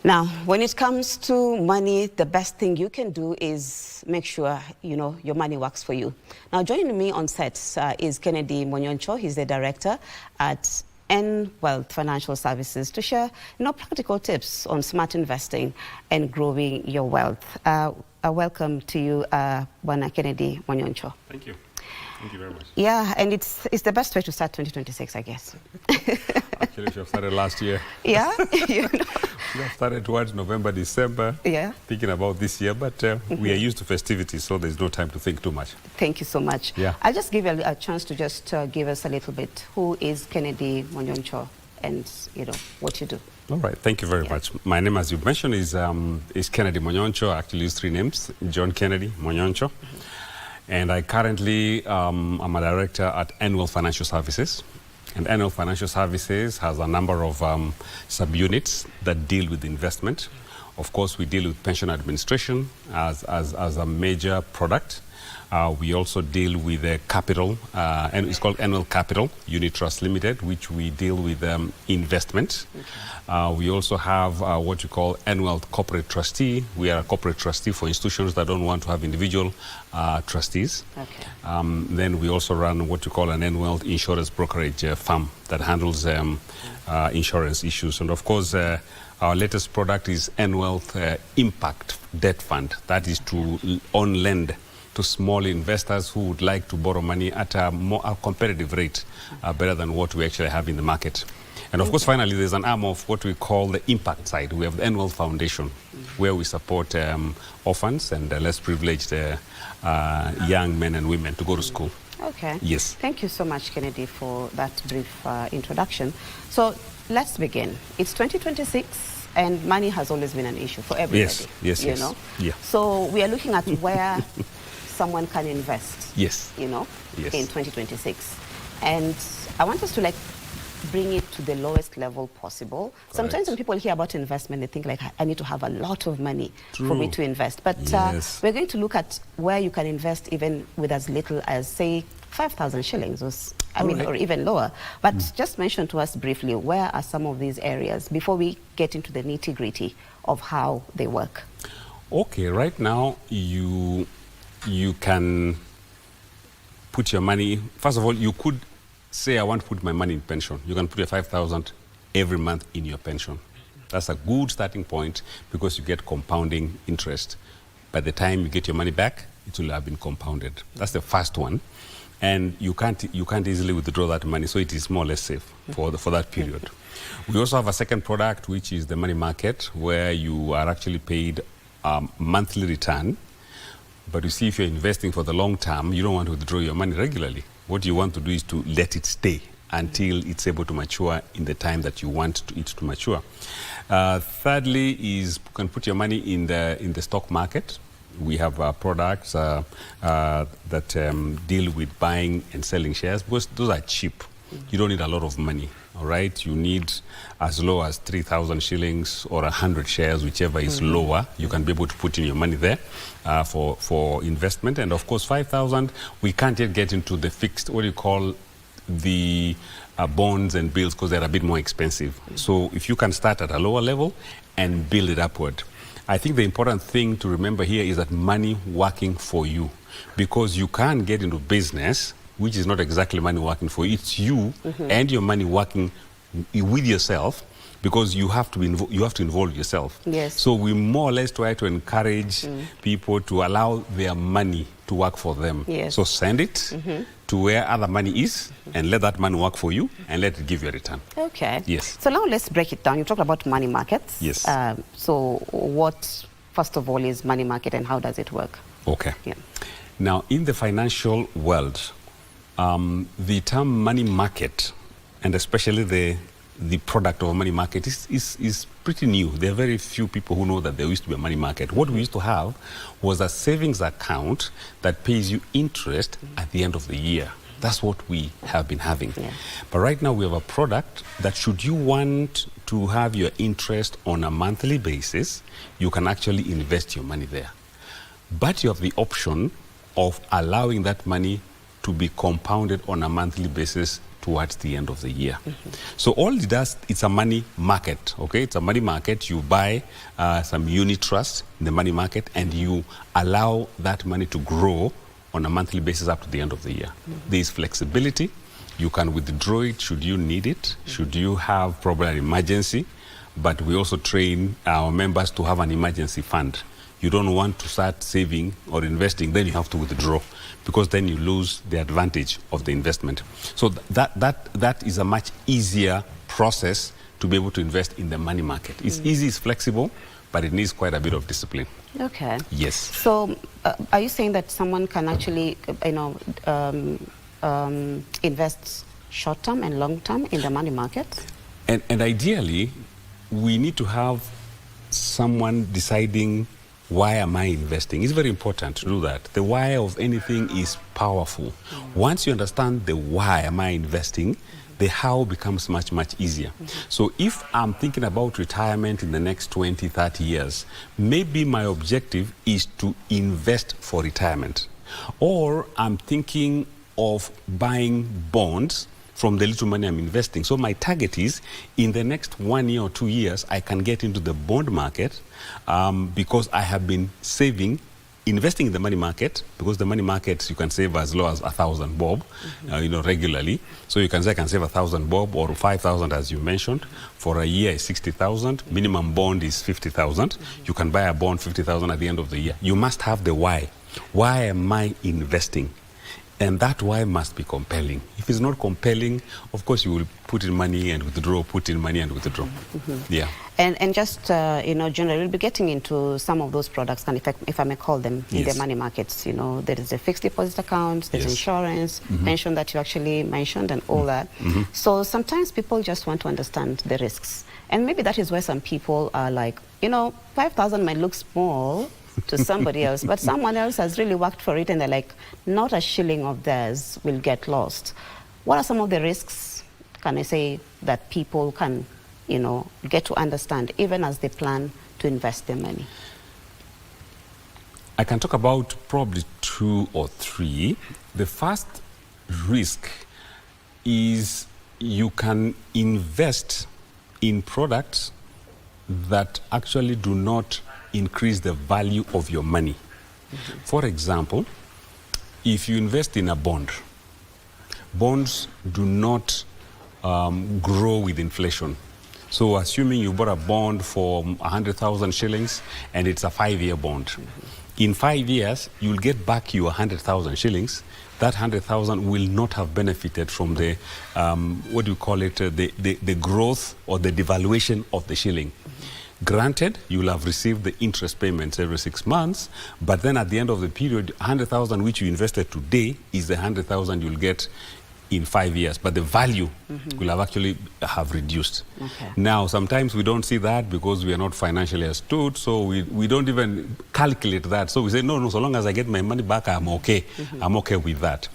Now, when it comes to money, the best thing you can do is make sure, your money works for you. Now, joining me on set is Kennedy Monyoncho. He's the director at Wealth Financial Services to share, practical tips on smart investing and growing your wealth. Welcome to you, Bwana Kennedy Monyoncho. Thank you. Thank you very much. Yeah, and it's the best way to start 2026, I guess. Actually, we have started last year. Yeah? We have started towards November, December, thinking about this year, but we are used to festivities, so there's no time to think too much. Thank you so much. Yeah. I'll just give you a chance to just give us a little bit. Who is Kennedy Monyoncho and, what you do? All right, thank you very much. My name, as you mentioned, is Kennedy Monyoncho. I actually use 3 names, John Kennedy Monyoncho. And I currently am a director at Wealth Financial Services. And Wealth Financial Services has a number of subunits that deal with investment. Of course, we deal with pension administration as a major product. We also deal with capital, and it's called Annual Capital Unit Trust Limited, which we deal with investment. Okay. We also have what you call Annual Corporate Trustee. We are a corporate trustee for institutions that don't want to have individual trustees. Okay. Then we also run what you call an Annual Insurance Brokerage firm that handles insurance issues. And of course, our latest product is Annual Impact Debt Fund. That is to on-lend to small investors who would like to borrow money at a competitive rate, better than what we actually have in the market. And of course, finally, there's an arm of what we call the impact side. We have the Annual Foundation, where we support orphans and less privileged young men and women to go to school. Okay. Yes. Thank you so much, Kennedy, for that brief introduction. So let's begin. It's 2026, and money has always been an issue for everybody. Yes. Yeah. So we are looking at where someone can invest, yes, in 2026. And I want us to bring it to the lowest level possible. Correct. Sometimes when people hear about investment, they think I need to have a lot of money for me to invest. But we're going to look at where you can invest even with as little as, say, 5,000 shillings, or even lower. But just mention to us briefly, where are some of these areas before we get into the nitty-gritty of how they work? Okay, right now you can put your money, first of all, you could say, I want to put my money in pension. You can put your 5,000 every month in your pension. That's a good starting point because you get compounding interest. By the time you get your money back, it will have been compounded. That's the first one. And you can't easily withdraw that money, so it is more or less safe for that period. We also have a second product, which is the money market, where you are actually paid a monthly return. But you see, if you're investing for the long term, you don't want to withdraw your money regularly. What you want to do is to let it stay until it's able to mature in the time that you want it to mature. Thirdly is you can put your money in the stock market. We have products that deal with buying and selling shares because those are cheap. You don't need a lot of money. All right, you need as low as 3,000 shillings or 100 shares, whichever is lower. You can be able to put in your money there for investment. And of course, 5,000, we can't yet get into the fixed, what do you call, the bonds and bills, because they're a bit more expensive. So if you can start at a lower level and build it upward. I think the important thing to remember here is that money working for you, because you can't get into business which is not exactly money working for you. It's you and your money working with yourself, because you have to involve yourself. Yes. So we more or less try to encourage people to allow their money to work for them. Yes. So send it to where other money is and let that money work for you and let it give you a return. Okay. Yes. So now let's break it down. You talked about money markets. Yes. So what, first of all, is money market and how does it work? Okay. Yeah. Now, in the financial world, the term money market, and especially the product of a money market, is pretty new. There are very few people who know that there used to be a money market. What we used to have was a savings account that pays you interest at the end of the year. That's what we have been having. Yeah. But right now we have a product that, should you want to have your interest on a monthly basis, you can actually invest your money there. But you have the option of allowing that money to be compounded on a monthly basis towards the end of the year. So all it does, it's a money market, okay? It's a money market. You buy some unit trust in the money market and you allow that money to grow on a monthly basis up to the end of the year. There is flexibility. You can withdraw it should you need it, should you have probably an emergency, but we also train our members to have an emergency fund. You don't want to start saving or investing, then you have to withdraw, because then you lose the advantage of the investment. So that is a much easier process to be able to invest in the money market. It's easy, it's flexible, but it needs quite a bit of discipline. Okay. Yes. So are you saying that someone can actually, invest short-term and long-term in the money market? And ideally, we need to have someone deciding, why am I investing? It's very important to do that. The why of anything is powerful. Once you understand the why am I investing, the how becomes much, much easier. So if I'm thinking about retirement in the next 20, 30 years, maybe my objective is to invest for retirement. Or I'm thinking of buying bonds from the little money I'm investing. So my target is, in the next 1 year or 2 years, I can get into the bond market because I have been saving, investing in the money market, because the money market, you can save as low as 1,000 bob, regularly. So you can say, I can save 1,000 bob or 5,000, as you mentioned. For a year is 60,000. Minimum bond is 50,000. You can buy a bond 50,000 at the end of the year. You must have the why. Why am I investing? And that why must be compelling. If it's not compelling, of course you will put in money and withdraw, put in money and withdraw. Yeah. And just, generally, we'll be getting into some of those products, and if I may call them, in the money markets. There is a fixed deposit account, there's insurance, pension that you actually mentioned, and all that. So sometimes people just want to understand the risks. And maybe that is where some people are like, 5,000 might look small to somebody else, but someone else has really worked for it, and they're like, not a shilling of theirs will get lost. What are some of the risks, can I say, that people can, get to understand even as they plan to invest their money? I can talk about probably 2 or 3. The first risk is you can invest in products that actually do not increase the value of your money. For example, if you invest in a bond, bonds do not grow with inflation. So assuming you bought a bond for 100,000 shillings and it's a 5-year bond, in 5 years, you'll get back your 100,000 shillings. That 100,000 will not have benefited from the, the growth or the devaluation of the shilling. Granted, you will have received the interest payments every 6 months, but then at the end of the period, 100,000 which you invested today is the 100,000 you'll get in 5 years, but the value will have actually reduced. Now, sometimes we don't see that because we are not financially astute, so we don't even calculate that. So we say, no, so long as I get my money back, I'm okay. I'm okay with that.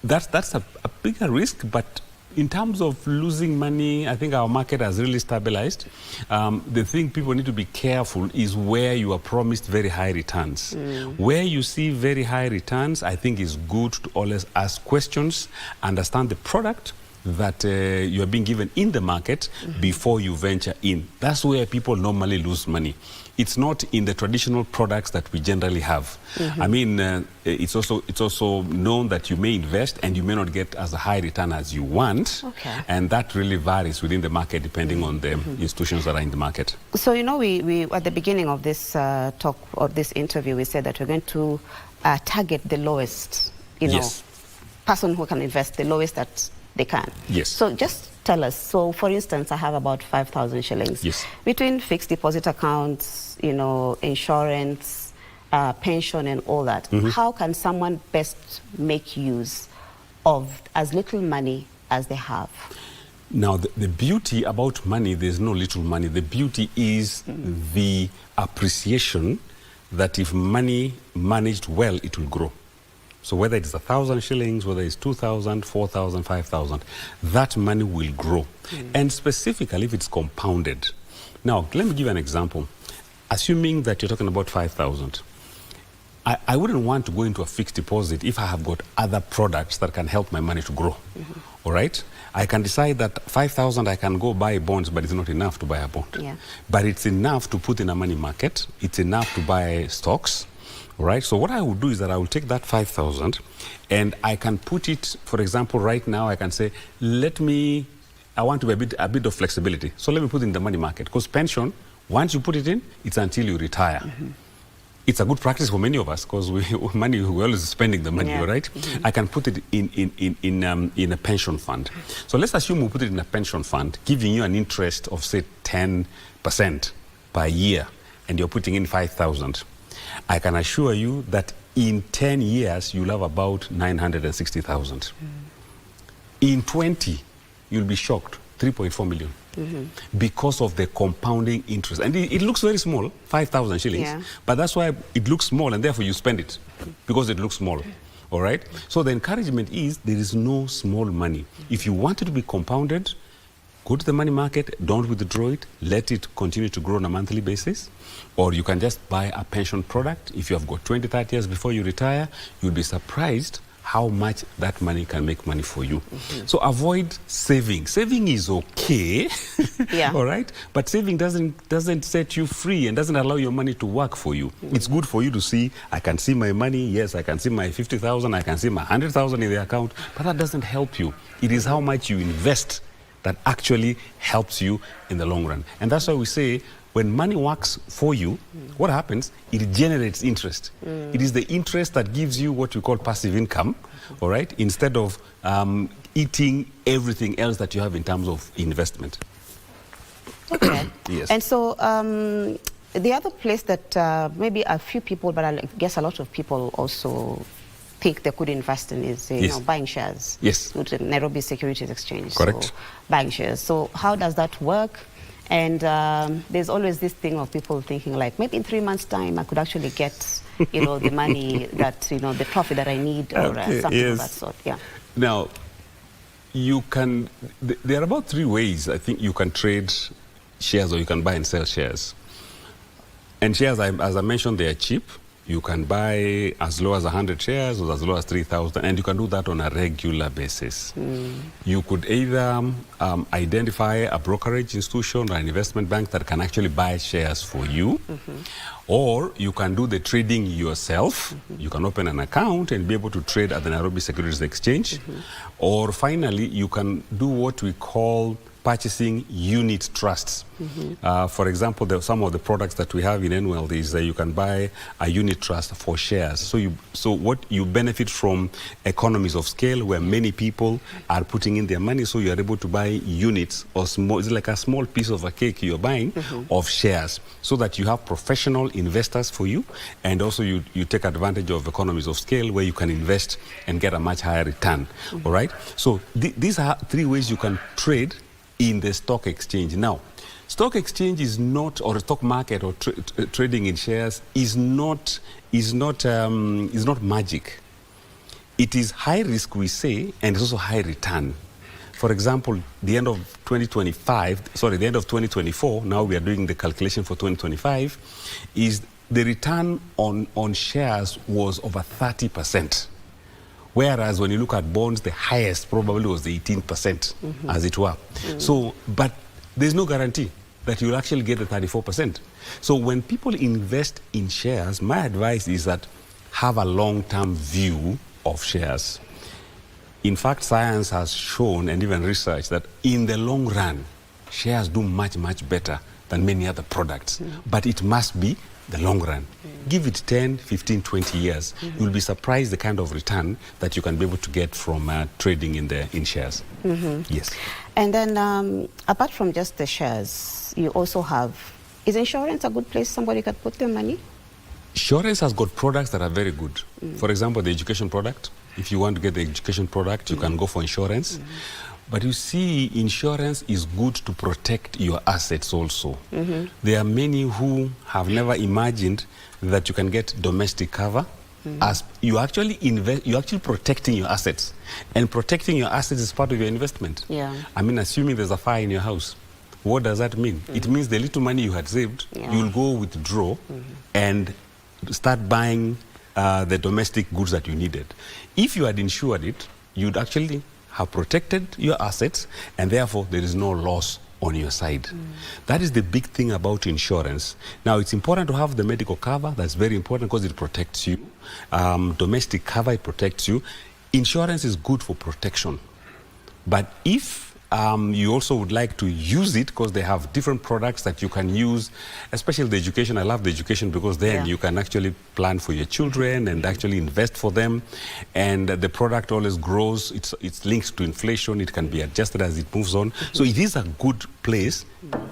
That's a bigger risk, but in terms of losing money, I think our market has really stabilized. The thing people need to be careful is where you are promised very high returns. Where you see very high returns, I think it's good to always ask questions, understand the product that you are being given in the market before you venture in. That's where people normally lose money. It's not in the traditional products that we generally have. I mean, it's also known that you may invest and you may not get as a high return as you want. And that really varies within the market depending on the institutions that are in the market. So, we at the beginning of this talk or this interview, we said that we're going to target the lowest, person who can invest the lowest that they can. So just tell us, so for instance, I have about 5,000 shillings. Between fixed deposit accounts, insurance, pension and all that, how can someone best make use of as little money as they have? Now, the beauty about money, there's no little money. The beauty is the appreciation that if money managed well, it will grow. So whether it's 1,000 shillings, whether it's 2,000, 4,000, 5,000, that money will grow. And specifically if it's compounded. Now, let me give you an example. Assuming that you're talking about 5,000, I wouldn't want to go into a fixed deposit if I have got other products that can help my money to grow. All right? I can decide that 5,000 I can go buy bonds, but it's not enough to buy a bond. Yeah. But it's enough to put in a money market. It's enough to buy stocks. All right? So what I will do is that I will take that 5,000 and I can put it, for example, right now I can say, I want to be a bit of flexibility. So let me put it in the money market. Because pension, once you put it in, it's until you retire. It's a good practice for many of us because we're always spending the money, right? I can put it in a pension fund. So let's assume we put it in a pension fund, giving you an interest of, say, 10% per year, and you're putting in 5,000. I can assure you that in 10 years, you'll have about 960,000. In 20, you'll be shocked, 3.4 million. Because of the compounding interest. And it looks very small, 5,000 shillings, but that's why it looks small and therefore you spend it, because it looks small. All right? So the encouragement is there is no small money. If you want it to be compounded, go to the money market, don't withdraw it, let it continue to grow on a monthly basis, or you can just buy a pension product. If you have got 20, 30 years before you retire, you'll be surprised how much that money can make money for you. So avoid saving. Saving is okay, all right? But saving doesn't set you free and doesn't allow your money to work for you. It's good for you to see, I can see my money, yes, I can see my 50,000, I can see my 100,000 in the account, but that doesn't help you. It is how much you invest that actually helps you in the long run. And that's why we say, when money works for you, what happens? It generates interest. It is the interest that gives you what we call passive income, all right, instead of eating everything else that you have in terms of investment. Okay. Yes. And so the other place that maybe a few people, but I guess a lot of people also think they could invest in is buying shares. Yes. With the Nairobi Securities Exchange. Correct. So buying shares. So how does that work? And there's always this thing of people thinking like, maybe in 3 months' time I could actually get, the money that, the profit that I need, or something of that sort. Yeah. Now, you can, there are about 3 ways I think you can trade shares, or you can buy and sell shares. And shares, as I mentioned, they are cheap. You can buy as low as 100 shares or as low as 3,000, and you can do that on a regular basis. You could either identify a brokerage institution or an investment bank that can actually buy shares for you, or you can do the trading yourself. You can open an account and be able to trade at the Nairobi Securities Exchange. Or finally, you can do what we call purchasing unit trusts. For example, some of the products that we have in NWealth is that you can buy a unit trust for shares. So what you benefit from economies of scale, where many people are putting in their money, so you are able to buy units, or small, it's like a small piece of a cake you're buying of shares, so that you have professional investors for you, and also you take advantage of economies of scale where you can invest and get a much higher return. All right? So these are 3 ways you can trade in the stock exchange. Now, stock exchange is not, or stock market, or trading in shares is not magic. It is high risk, we say, and it's also high return. For example, the end of 2024, now we are doing the calculation for 2025, is the return on shares was over 30%. Whereas when you look at bonds, the highest probably was the 18%, as it were. So, but there's no guarantee that you'll actually get the 34%. So when people invest in shares, my advice is that have a long-term view of shares. In fact, science has shown, and even research, that in the long run, shares do much, much better than many other products. But it must be the long run. Give it 10, 15, 20 years. You'll be surprised the kind of return that you can be able to get from trading in shares. Yes. And then apart from just the shares, you also have, is insurance a good place somebody can put their money? Insurance has got products that are very good. For example, the education product. If you want to get the education product, you can go for insurance. But you see, insurance is good to protect your assets also. There are many who have never imagined that you can get domestic cover. As you actually invest, you're actually protecting your assets. And protecting your assets is part of your investment. I mean, assuming there's a fire in your house, what does that mean? It means the little money you had saved, you'll go withdraw and start buying the domestic goods that you needed. If you had insured it, you'd actually have protected your assets, and therefore there is no loss on your side. That is the big thing about insurance. Now, it's important to have the medical cover. That's very important because it protects you. Domestic cover, it protects you. Insurance is good for protection. But if you also would like to use it, because they have different products that you can use, especially the education. I love the education because then you can actually plan for your children and actually invest for them. And the product always grows. It's linked to inflation. It can be adjusted as it moves on. So it is a good place,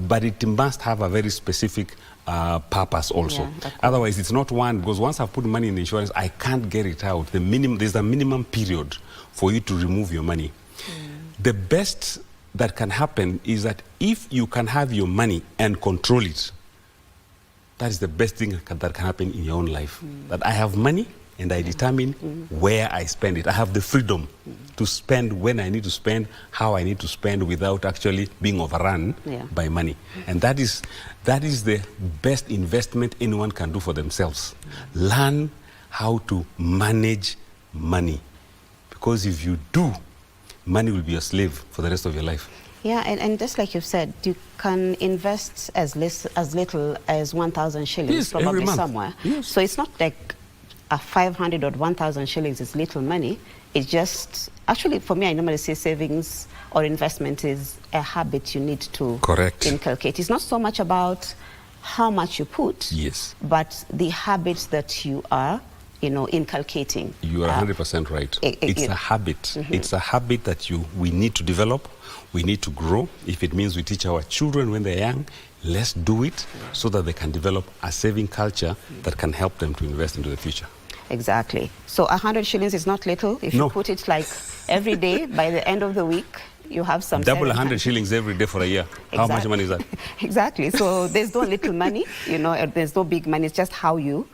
but it must have a very specific purpose also. Otherwise, it's not one, because once I've put money in insurance, I can't get it out. There's a minimum period for you to remove your money. The best that can happen is that if you can have your money and control it, that is the best thing that can happen in your own life. That I have money and I determine where I spend it. I have the freedom to spend when I need to spend, how I need to spend, without actually being overrun by money. And that is the best investment anyone can do for themselves. Learn how to manage money. Because if you do, money will be a slave for the rest of your life. Yeah, and just like you've said, you can invest as little as 1,000 shillings probably somewhere. Yes. So it's not like a 500 or 1,000 shillings is little money. It's just, actually for me, I normally say savings or investment is a habit you need to inculcate. It's not so much about how much you put, but the habits that you are inculcating. You are 100% right. It's a habit. It's a habit that we need to develop. We need to grow. If it means we teach our children when they're young, let's do it so that they can develop a saving culture that can help them to invest into the future. Exactly. So 100 shillings is not little. If you put it like every day, by the end of the week, you have some double 100 shillings every day for a year. How much money is that? Exactly. So there's no little money, there's no big money. It's just how you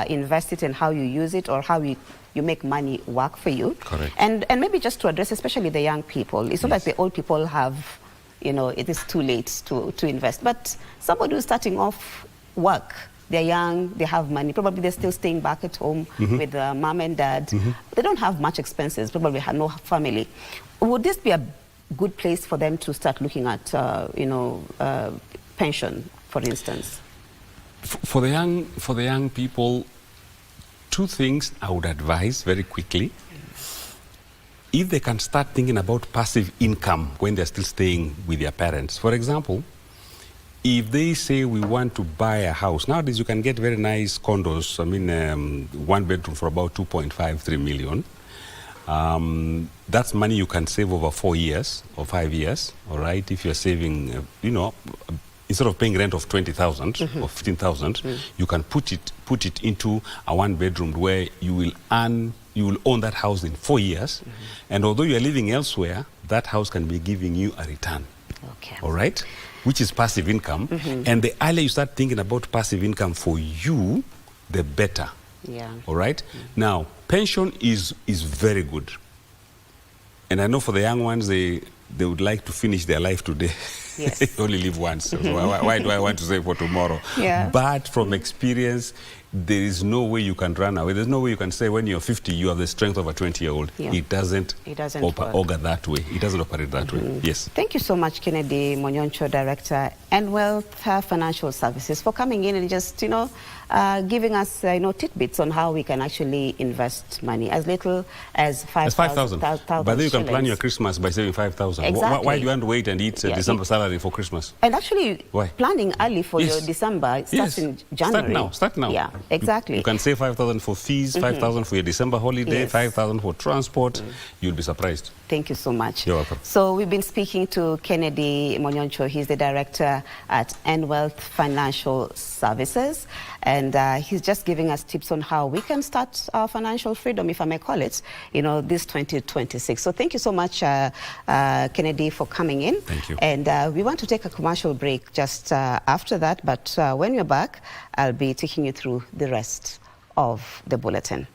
invest it and how you use it, or how you make money work for you. Correct. And maybe just to address especially the young people, it's not like the old people have, it is too late to invest. But somebody who's starting off work, they're young, they have money, probably they're still staying back at home with mom and dad. They don't have much expenses, probably have no family. Would this be a good place for them to start looking at, pension, for instance? For the young people, two things I would advise very quickly. If they can start thinking about passive income when they're still staying with their parents. For example, if they say we want to buy a house, nowadays you can get very nice condos, one bedroom for about 2.5-3 million. That's money you can save over 4 years or 5 years, all right? If you're saving, instead of paying rent of 20,000 or 15,000, you can put it into a one bedroom where you will own that house in 4 years. And although you are living elsewhere, that house can be giving you a return. Okay. All right? Which is passive income. And the earlier you start thinking about passive income for you, the better. Yeah. All right? Now, pension is very good. And I know for the young ones, they would like to finish their life today. Yes. They only live once. So why do I want to save for tomorrow? Yeah. But from experience, there is no way you can run away. There's no way you can say when you're 50, you have the strength of a 20-year-old. Yeah. It doesn't auger that way. It doesn't operate that way. Yes. Thank you so much, Kennedy Monyoncho, Director, and Wealth Financial Services, for coming in and just, giving us, tidbits on how we can actually invest money as little as 5,000. By the way, you can plan your Christmas by saving 5,000. Exactly. Why do you want to wait and eat December salary for Christmas? And actually, planning early for your December starts in January. Start now. Yeah, exactly. You can save 5,000 for fees, 5,000 for your December holiday, 5,000 for transport. You'll be surprised. Thank you so much. You're welcome. So we've been speaking to Kennedy Monyoncho. He's the director at Wealth Financial Services. And he's just giving us tips on how we can start our financial freedom, if I may call it, this 2026. So thank you so much, Kennedy, for coming in. Thank you. And we want to take a commercial break just after that. But when we're back, I'll be taking you through the rest of the bulletin.